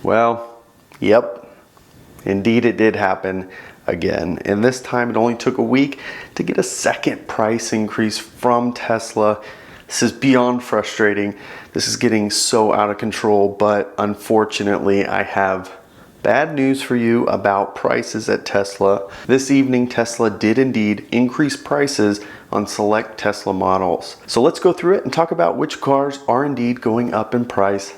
Well, yep, indeed it did happen again. And this time it only took a week to get a second price increase from Tesla. This is beyond frustrating. This is getting so out of control, but unfortunately I have bad news for you about prices at Tesla. This evening, Tesla did indeed increase prices on select Tesla models. So let's go through it and talk about which cars are indeed going up in price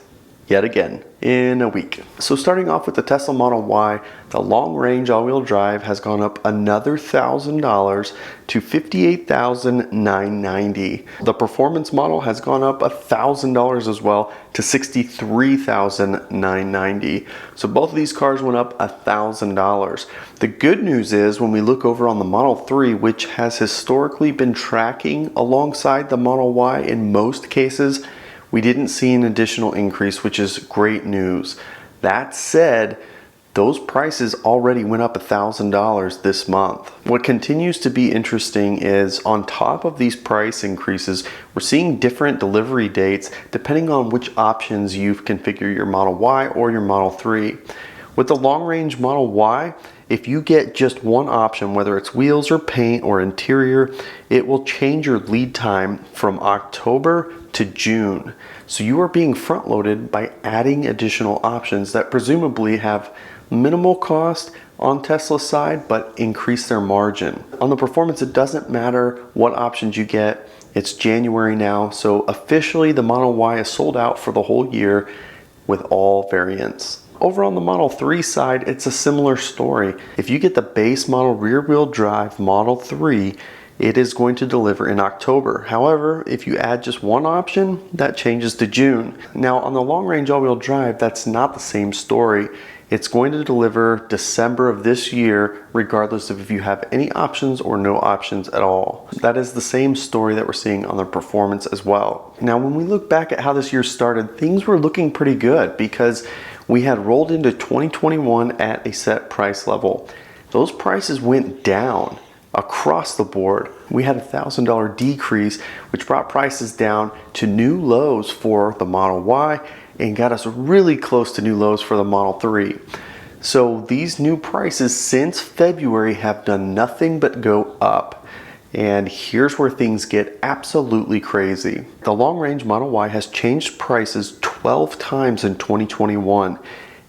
yet again in a week. So starting off with the Tesla Model Y, the long range all-wheel drive has gone up another $1,000 to $58,990. The performance model has gone up $1,000 as well to $63,990. So both of these cars went up $1,000. The good news is when we look over on the Model 3, which has historically been tracking alongside the Model Y in most cases, we didn't see an additional increase, which is great news. That said, those prices already went up $1,000 this month. What continues to be interesting is on top of these price increases, we're seeing different delivery dates depending on which options you've configured your Model Y or your Model 3. With the long range Model Y, if you get just one option, whether it's wheels or paint or interior, it will change your lead time from October to June. So you are being front loaded by adding additional options that presumably have minimal cost on Tesla's side, but increase their margin. On the performance, it doesn't matter what options you get. It's January now, so officially the Model Y is sold out for the whole year with all variants. Over on the Model 3 side, it's a similar story. If you get the base model rear-wheel drive Model 3, it is going to deliver in October. However, if you add just one option, that changes to June. Now, on the long-range all-wheel drive, that's not the same story. It's going to deliver December of this year, regardless of if you have any options or no options at all. That is the same story that we're seeing on the performance as well. Now, when we look back at how this year started, things were looking pretty good because we had rolled into 2021 at a set price level. Those prices went down across the board. We had a $1,000 decrease, which brought prices down to new lows for the Model Y and got us really close to new lows for the Model 3. So these new prices since February have done nothing but go up. And here's where things get absolutely crazy. The long-range Model Y has changed prices 12 times in 2021,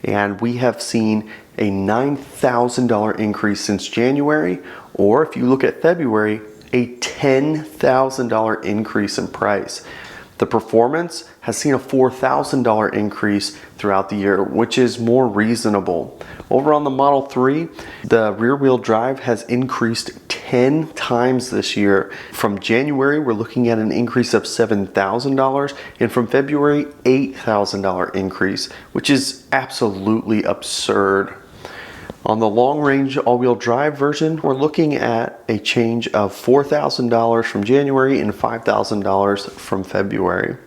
and we have seen a $9,000 increase since January, or if you look at February, a $10,000 increase in price. The performance has seen a $4,000 increase throughout the year, which is more reasonable. Over on the Model 3, the rear-wheel drive has increased 10 times this year. From January, we're looking at an increase of $7,000, and from February, $8,000 increase, which is absolutely absurd. On the long-range all-wheel drive version, we're looking at a change of $4,000 from January and $5,000 from February.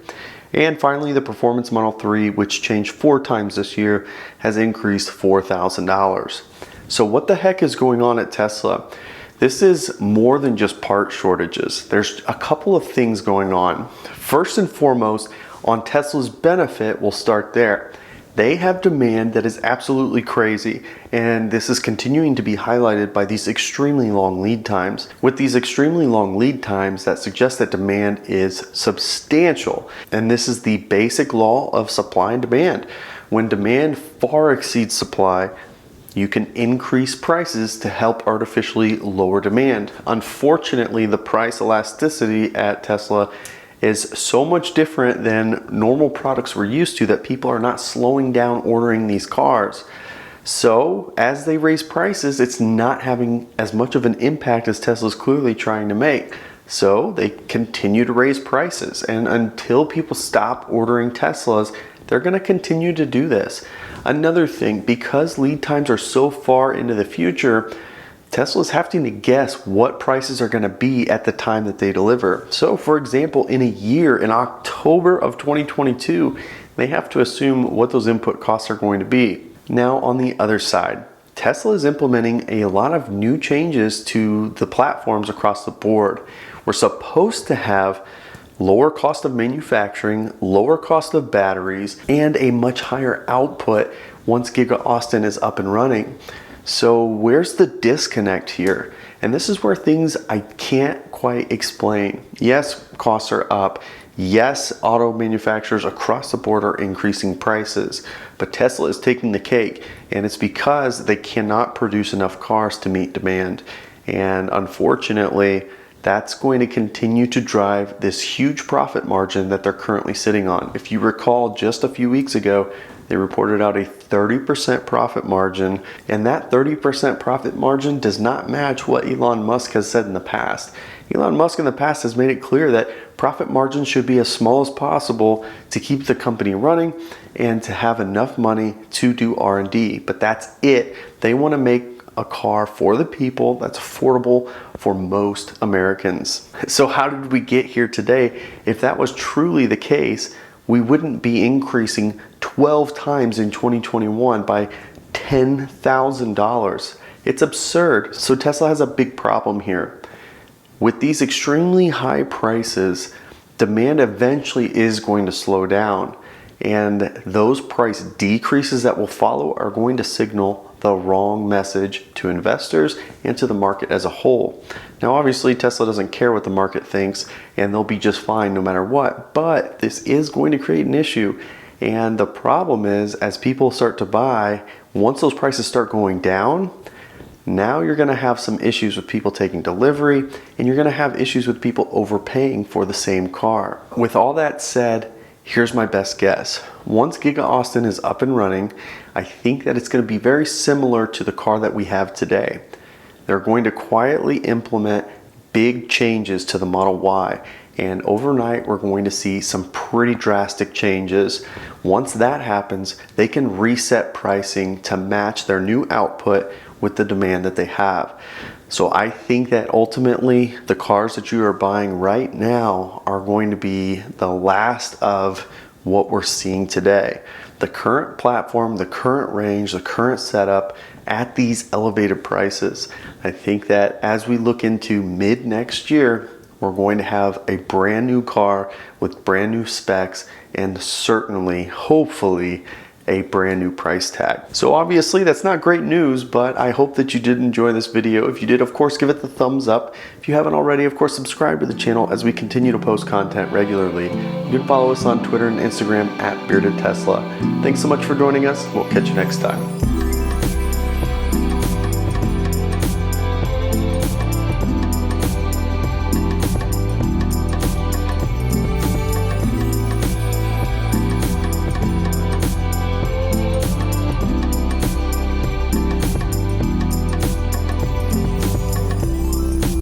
And finally, the Performance Model 3, which changed 4 times this year, has increased $4,000. So what the heck is going on at Tesla? This is more than just part shortages. There's a couple of things going on. First and foremost, on Tesla's benefit, we'll start there. They have demand that is absolutely crazy, and this is continuing to be highlighted by these extremely long lead times. With these extremely long lead times, that suggests that demand is substantial, and this is the basic law of supply and demand. When demand far exceeds supply, you can increase prices to help artificially lower demand. Unfortunately, the price elasticity at Tesla is so much different than normal products we're used to that people are not slowing down ordering these cars. So as they raise prices, it's not having as much of an impact as Tesla's clearly trying to make. So they continue to raise prices, and until people stop ordering Teslas, they're going to continue to do this. Another thing, because lead times are so far into the future, Tesla's having to guess what prices are going to be at the time that they deliver. So for example, in a year, in October of 2022, they have to assume what those input costs are going to be. Now on the other side, Tesla is implementing a lot of new changes to the platforms across the board. We're supposed to have lower cost of manufacturing, lower cost of batteries, and a much higher output once Giga Austin is up and running. So where's the disconnect here? And this is where things I can't quite explain. Yes, costs are up. Yes, auto manufacturers across the board are increasing prices, but Tesla is taking the cake, and it's because they cannot produce enough cars to meet demand. And unfortunately, that's going to continue to drive this huge profit margin that they're currently sitting on. If you recall, just a few weeks ago, they reported out a 30% profit margin, and that 30% profit margin does not match what Elon Musk has said in the past. Elon Musk in the past has made it clear that profit margins should be as small as possible to keep the company running and to have enough money to do R&D, but that's it. They want to make a car for the people that's affordable for most Americans. So how did we get here today? If that was truly the case, we wouldn't be increasing 12 times in 2021 by $10,000. It's absurd. So Tesla has a big problem here. With these extremely high prices, demand eventually is going to slow down, and those price decreases that will follow are going to signal the wrong message to investors and to the market as a whole. Now, obviously, Tesla doesn't care what the market thinks, and they'll be just fine no matter what, but this is going to create an issue. And the problem is, as people start to buy, once those prices start going down, now you're going to have some issues with people taking delivery, and you're going to have issues with people overpaying for the same car. With all that said, here's my best guess. Once Giga Austin is up and running, I think that it's going to be very similar to the car that we have today. They're going to quietly implement big changes to the Model Y, and overnight we're going to see some pretty drastic changes. Once that happens, they can reset pricing to match their new output with the demand that they have. So I think that ultimately the cars that you are buying right now are going to be the last of what we're seeing today. The current platform, the current range, the current setup at these elevated prices. I think that as we look into mid next year, we're going to have a brand new car with brand new specs and certainly, hopefully, a brand new price tag. So obviously that's not great news, but I hope that you did enjoy this video. If you did, of course, give it the thumbs up. If you haven't already, of course, subscribe to the channel as we continue to post content regularly. You can follow us on Twitter and Instagram at Bearded Tesla. Thanks so much for joining us. We'll catch you next time.